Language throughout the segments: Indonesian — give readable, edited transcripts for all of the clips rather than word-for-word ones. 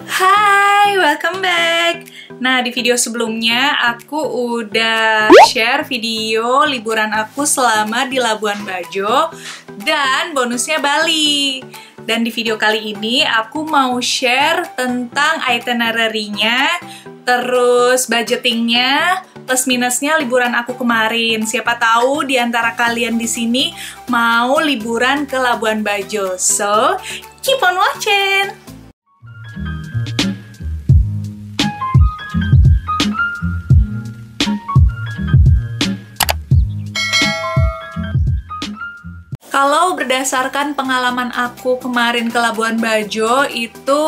Hai, welcome back. Nah, di video sebelumnya aku udah share video liburan aku selama di Labuan Bajo dan bonusnya Bali. Dan di video kali ini aku mau share tentang itinerary-nya, terus budgetingnya, plus minusnya liburan aku kemarin. Siapa tahu di antara kalian di sini mau liburan ke Labuan Bajo. So, keep on watching. Kalau berdasarkan pengalaman aku kemarin ke Labuan Bajo, itu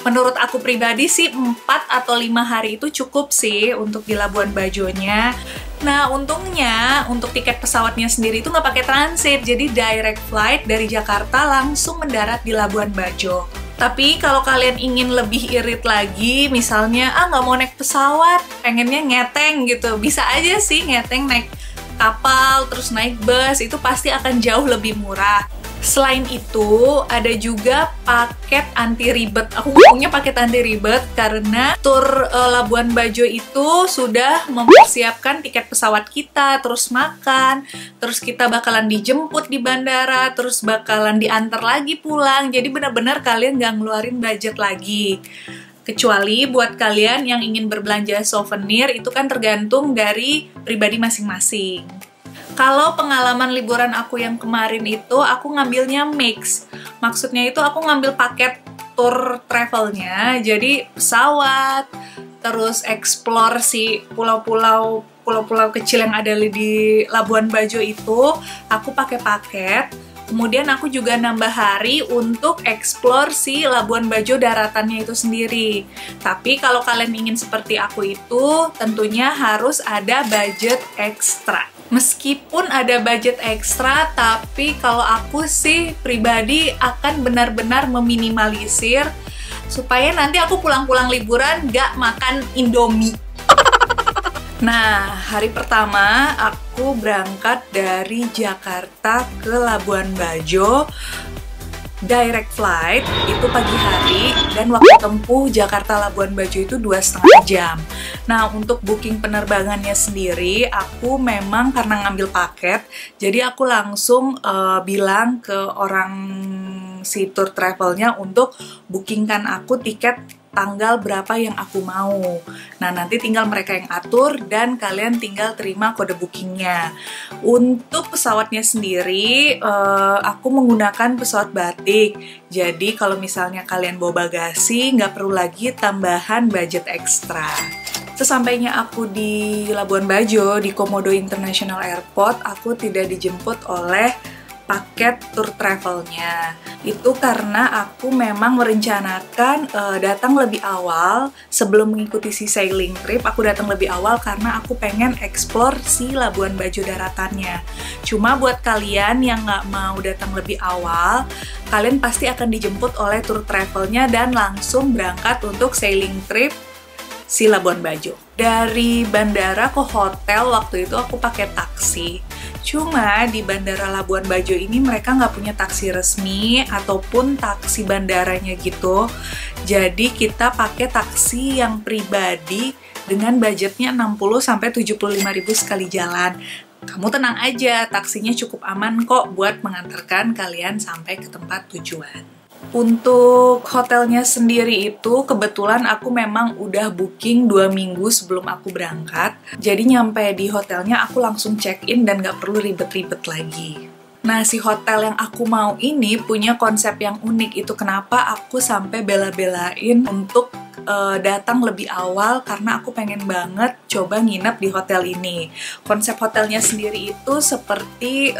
menurut aku pribadi sih 4 atau 5 hari itu cukup sih untuk di Labuan Bajonya. Nah, untungnya untuk tiket pesawatnya sendiri itu nggak pakai transit, jadi direct flight dari Jakarta langsung mendarat di Labuan Bajo. Tapi kalau kalian ingin lebih irit lagi, misalnya nggak mau naik pesawat, pengennya ngeteng gitu, bisa aja sih ngeteng naik kapal, terus naik bus, itu pasti akan jauh lebih murah. Selain itu, ada juga paket anti ribet. Aku ngomongnya paket anti ribet karena tur Labuan Bajo itu sudah mempersiapkan tiket pesawat kita, terus makan, terus kita bakalan dijemput di bandara, terus bakalan diantar lagi pulang. Jadi benar-benar kalian nggak ngeluarin budget lagi. Kecuali buat kalian yang ingin berbelanja souvenir, itu kan tergantung dari pribadi masing-masing. Kalau pengalaman liburan aku yang kemarin itu, aku ngambilnya mix. Maksudnya itu aku ngambil paket tour travelnya, jadi pesawat, terus explore si pulau-pulau kecil yang ada di Labuan Bajo itu, aku pakai paket. Kemudian aku juga nambah hari untuk explore si Labuan Bajo daratannya itu sendiri. Tapi kalau kalian ingin seperti aku itu, tentunya harus ada budget ekstra. Meskipun ada budget ekstra, tapi kalau aku sih pribadi akan benar-benar meminimalisir supaya nanti aku pulang-pulang liburan gak makan Indomie. Nah, hari pertama aku berangkat dari Jakarta ke Labuan Bajo, direct flight, itu pagi hari, dan waktu tempuh Jakarta Labuan Bajo itu 2,5 jam. Nah, untuk booking penerbangannya sendiri, aku memang karena ngambil paket, jadi aku langsung bilang ke orang si tour travelnya untuk bookingkan aku tiket tanggal berapa yang aku mau. Nah, nanti tinggal mereka yang atur dan kalian tinggal terima kode bookingnya. Untuk pesawatnya sendiri, aku menggunakan pesawat batik. Jadi, kalau misalnya kalian bawa bagasi, nggak perlu lagi tambahan budget ekstra. Sesampainya aku di Labuan Bajo, di Komodo International Airport, aku tidak dijemput oleh paket tour travelnya. Itu karena aku memang merencanakan datang lebih awal sebelum mengikuti si sailing trip. Aku datang lebih awal karena aku pengen explore si Labuan Bajo daratannya. Cuma buat kalian yang nggak mau datang lebih awal, kalian pasti akan dijemput oleh tour travelnya dan langsung berangkat untuk sailing trip si Labuan Bajo. Dari bandara ke hotel waktu itu aku pakai taksi. Cuma di Bandara Labuan Bajo ini mereka nggak punya taksi resmi ataupun taksi bandaranya gitu. Jadi kita pakai taksi yang pribadi dengan budgetnya 60-75 ribu sekali jalan. Kamu tenang aja, taksinya cukup aman kok buat mengantarkan kalian sampai ke tempat tujuan. Untuk hotelnya sendiri itu kebetulan aku memang udah booking 2 minggu sebelum aku berangkat. Jadi nyampe di hotelnya aku langsung check-in dan gak perlu ribet-ribet lagi. Nah, si hotel yang aku mau ini punya konsep yang unik. Itu kenapa aku sampai bela-belain untuk datang lebih awal karena aku pengen banget coba nginep di hotel ini. Konsep hotelnya sendiri itu seperti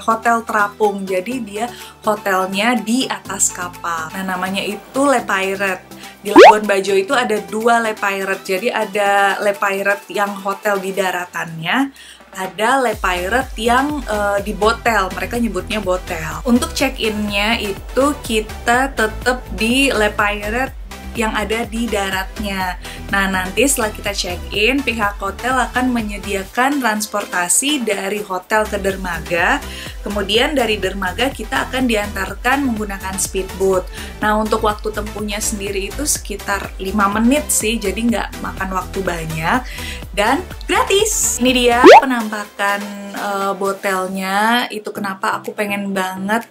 hotel terapung, jadi dia hotelnya di atas kapal. Nah, namanya itu Le Pirate. Di Labuan Bajo itu ada 2 Le Pirate, jadi ada Le Pirate yang hotel di daratannya, ada Le Pirate yang di botel, mereka nyebutnya botel. Untuk check-in-nya itu kita tetap di Le Pirate yang ada di daratnya. Nah, nanti setelah kita check-in, pihak hotel akan menyediakan transportasi dari hotel ke dermaga. Kemudian dari dermaga kita akan diantarkan menggunakan speedboat. Nah, untuk waktu tempuhnya sendiri itu sekitar 5 menit sih, jadi nggak makan waktu banyak. Dan gratis! Ini dia penampakan botelnya. Itu kenapa aku pengen banget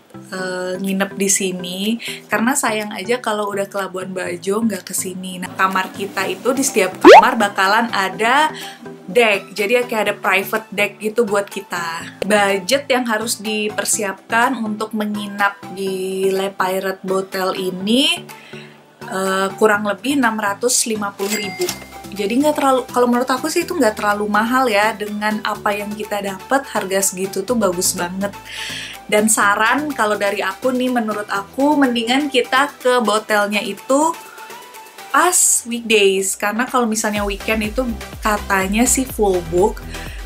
nginep di sini, karena sayang aja kalau udah ke Labuan Bajo nggak kesini. Nah, kamar kita itu di setiap kamar bakalan ada deck, jadi kayak ada private deck gitu buat kita. Budget yang harus dipersiapkan untuk menginap di Le Pirate Botel ini kurang lebih 650.000. Jadi nggak terlalu, kalau menurut aku sih itu nggak terlalu mahal ya, dengan apa yang kita dapat harga segitu tuh bagus banget. Dan saran kalau dari aku nih, menurut aku mendingan kita ke botelnya itu pas weekdays, karena kalau misalnya weekend itu katanya sih full book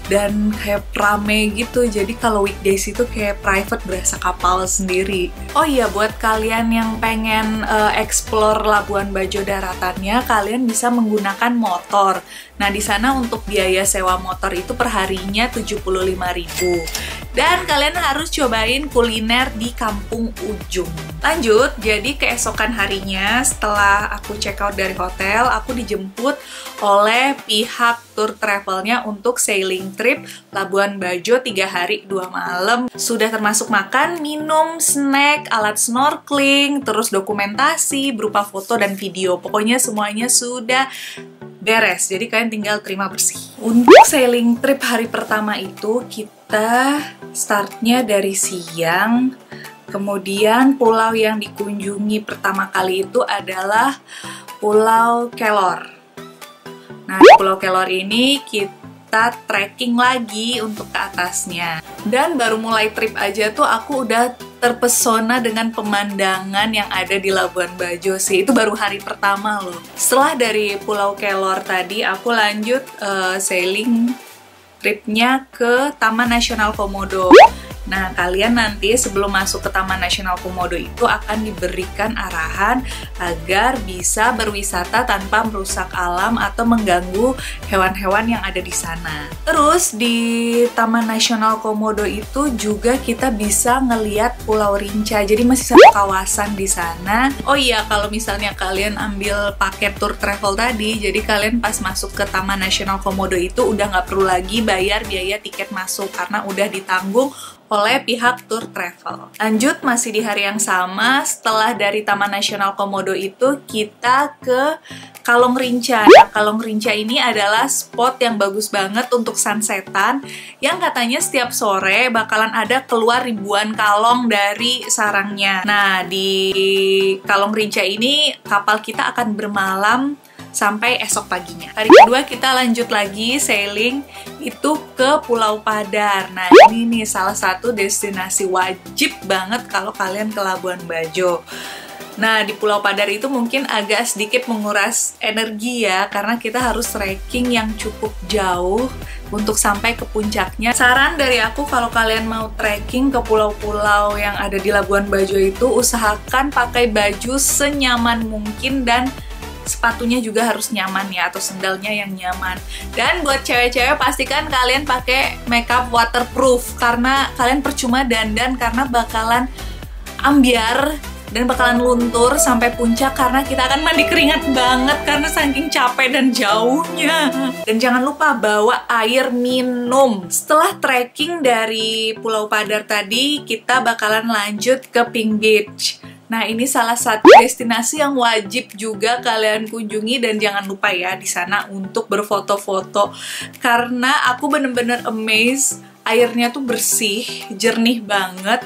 dan kayak rame gitu. Jadi kalau weekdays itu kayak private, berasa kapal sendiri. Oh iya, buat kalian yang pengen explore Labuan Bajo daratannya, kalian bisa menggunakan motor. Nah, di sana untuk biaya sewa motor itu per harinya 75.000. Dan kalian harus cobain kuliner di Kampung Ujung. Lanjut, jadi keesokan harinya setelah aku check out dari hotel, aku dijemput oleh pihak tour travelnya untuk sailing trip Labuan Bajo 3 hari 2 malam. Sudah termasuk makan, minum, snack, alat snorkeling, terus dokumentasi berupa foto dan video. Pokoknya semuanya sudah beres, jadi kalian tinggal terima bersih. Untuk sailing trip hari pertama itu kita startnya dari siang. Kemudian pulau yang dikunjungi pertama kali itu adalah Pulau Kelor. Nah, di Pulau Kelor ini kita trekking lagi untuk ke atasnya. Dan baru mulai trip aja tuh aku udah terpesona dengan pemandangan yang ada di Labuan Bajo sih. Itu baru hari pertama loh. Setelah dari Pulau Kelor tadi, aku lanjut sailing tripnya ke Taman Nasional Komodo. Nah, kalian nanti sebelum masuk ke Taman Nasional Komodo itu akan diberikan arahan agar bisa berwisata tanpa merusak alam atau mengganggu hewan-hewan yang ada di sana. Terus di Taman Nasional Komodo itu juga kita bisa ngeliat Pulau Rinca, jadi masih satu kawasan di sana. Oh iya, kalau misalnya kalian ambil paket tour travel tadi, jadi kalian pas masuk ke Taman Nasional Komodo itu udah nggak perlu lagi bayar biaya tiket masuk karena udah ditanggung oleh pihak tour travel. Lanjut, masih di hari yang sama, setelah dari Taman Nasional Komodo itu kita ke Kalong Rinca. Nah, Kalong Rinca ini adalah spot yang bagus banget untuk sunsetan, yang katanya setiap sore bakalan ada keluar ribuan kalong dari sarangnya. Nah, di Kalong Rinca ini kapal kita akan bermalam sampai esok paginya. Hari kedua kita lanjut lagi sailing itu ke Pulau Padar. Nah, ini nih salah satu destinasi wajib banget kalau kalian ke Labuan Bajo. Nah, di Pulau Padar itu mungkin agak sedikit menguras energi ya, karena kita harus trekking yang cukup jauh untuk sampai ke puncaknya. Saran dari aku kalau kalian mau trekking ke pulau-pulau yang ada di Labuan Bajo itu, usahakan pakai baju senyaman mungkin dan sepatunya juga harus nyaman ya, atau sendalnya yang nyaman. Dan buat cewek-cewek pastikan kalian pakai makeup waterproof, karena kalian percuma dandan karena bakalan ambiar dan bakalan luntur sampai puncak karena kita akan mandi keringat banget karena saking capek dan jauhnya. Dan jangan lupa bawa air minum. Setelah trekking dari Pulau Padar tadi, kita bakalan lanjut ke Pink Beach. Nah, ini salah satu destinasi yang wajib juga kalian kunjungi, dan jangan lupa ya di sana untuk berfoto-foto, karena aku bener-bener amazed, airnya tuh bersih, jernih banget.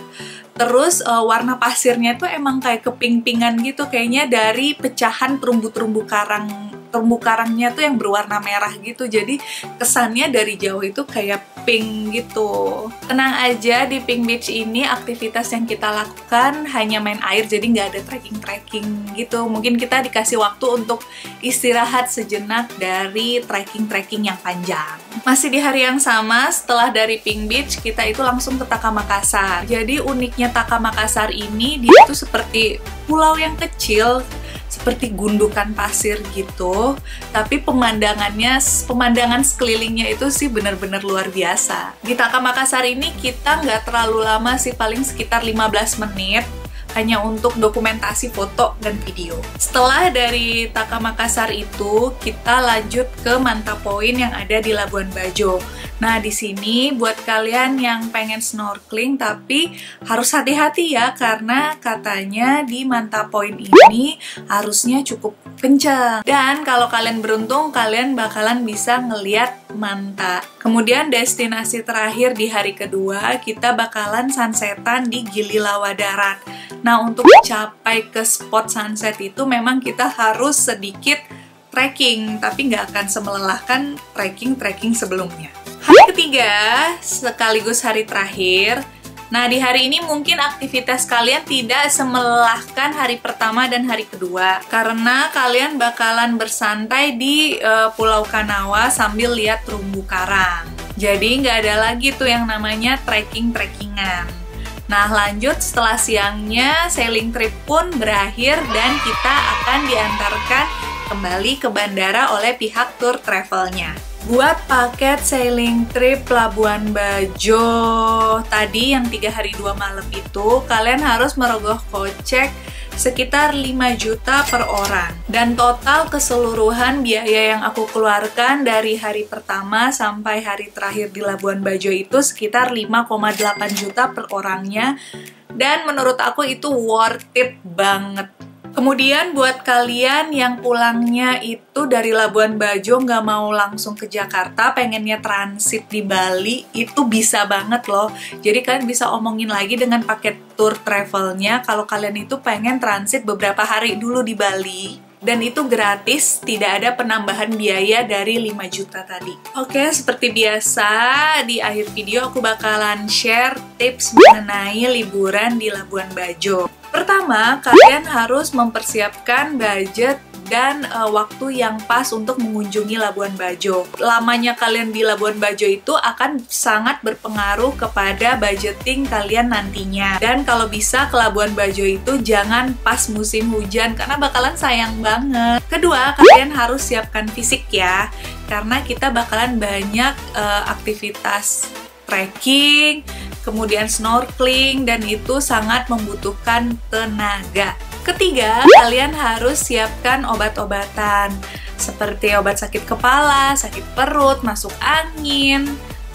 Terus warna pasirnya tuh emang kayak keping-pingan gitu, kayaknya dari pecahan terumbu-terumbu karang. Terumbu karangnya tuh yang berwarna merah gitu, jadi kesannya dari jauh itu kayak pink gitu. Tenang aja, di Pink Beach ini aktivitas yang kita lakukan hanya main air, jadi nggak ada trekking-trekking gitu. Mungkin kita dikasih waktu untuk istirahat sejenak dari trekking-trekking yang panjang. Masih di hari yang sama, setelah dari Pink Beach, kita itu langsung ke Takamakassar. Jadi uniknya Takamakassar ini, dia tuh seperti pulau yang kecil, seperti gundukan pasir gitu, tapi pemandangan sekelilingnya itu sih benar-benar luar biasa. Di Taka Makassar ini kita nggak terlalu lama sih, paling sekitar 15 menit, hanya untuk dokumentasi foto dan video. Setelah dari Taka Makassar itu, kita lanjut ke Manta Point yang ada di Labuan Bajo. Nah, di sini buat kalian yang pengen snorkeling tapi harus hati-hati ya, karena katanya di Manta Point ini arusnya cukup kencang. Dan kalau kalian beruntung, kalian bakalan bisa ngeliat manta. Kemudian destinasi terakhir di hari kedua, kita bakalan sunsetan di Gili Lawa Darat. Nah, untuk mencapai ke spot sunset itu memang kita harus sedikit trekking, tapi nggak akan semelelahkan trekking sebelumnya. Hari ketiga, sekaligus hari terakhir. Nah, di hari ini mungkin aktivitas kalian tidak semelelahkan hari pertama dan hari kedua, karena kalian bakalan bersantai di Pulau Kanawa sambil lihat terumbu karang. Jadi nggak ada lagi tuh yang namanya trekkingan. Nah, lanjut setelah siangnya, sailing trip pun berakhir dan kita akan diantarkan kembali ke bandara oleh pihak tour travelnya. Buat paket sailing trip Labuan Bajo tadi yang 3 hari 2 malam itu, kalian harus merogoh kocek sekitar 5 juta per orang. Dan total keseluruhan biaya yang aku keluarkan dari hari pertama sampai hari terakhir di Labuan Bajo itu sekitar 5,8 juta per orangnya. Dan menurut aku itu worth it banget. Kemudian buat kalian yang pulangnya itu dari Labuan Bajo nggak mau langsung ke Jakarta, pengennya transit di Bali, itu bisa banget loh. Jadi kalian bisa omongin lagi dengan paket tour travelnya kalau kalian itu pengen transit beberapa hari dulu di Bali. Dan itu gratis, tidak ada penambahan biaya dari 5 juta tadi. Oke, seperti biasa, di akhir video aku bakalan share tips mengenai liburan di Labuan Bajo. Pertama, kalian harus mempersiapkan budget dan waktu yang pas untuk mengunjungi Labuan Bajo. Lamanya kalian di Labuan Bajo itu akan sangat berpengaruh kepada budgeting kalian nantinya. Dan kalau bisa ke Labuan Bajo itu jangan pas musim hujan karena bakalan sayang banget. Kedua, kalian harus siapkan fisik ya, karena kita bakalan banyak aktivitas trekking, kemudian snorkeling, dan itu sangat membutuhkan tenaga. Ketiga, kalian harus siapkan obat-obatan seperti obat sakit kepala, sakit perut, masuk angin,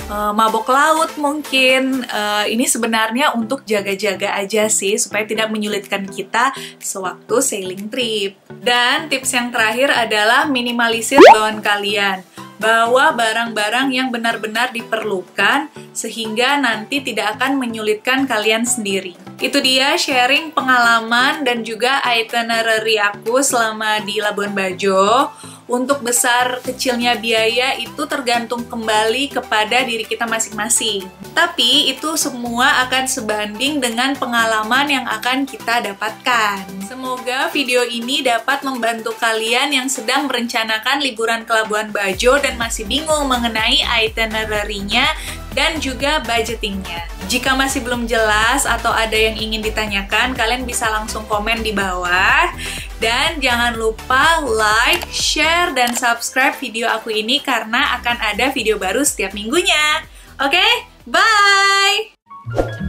mabok laut mungkin. Ini sebenarnya untuk jaga-jaga aja sih, supaya tidak menyulitkan kita sewaktu sailing trip. Dan tips yang terakhir adalah minimalisir bawaan kalian. Bawa barang-barang yang benar-benar diperlukan sehingga nanti tidak akan menyulitkan kalian sendiri. Itu dia sharing pengalaman dan juga itinerary aku selama di Labuan Bajo. Untuk besar kecilnya biaya itu tergantung kembali kepada diri kita masing-masing. Tapi itu semua akan sebanding dengan pengalaman yang akan kita dapatkan. Semoga video ini dapat membantu kalian yang sedang merencanakan liburan ke Labuan Bajo dan masih bingung mengenai itinerary-nya dan juga budgetingnya. Jika masih belum jelas atau ada yang ingin ditanyakan, kalian bisa langsung komen di bawah. Dan jangan lupa like, share, dan subscribe video aku ini karena akan ada video baru setiap minggunya. Oke, bye!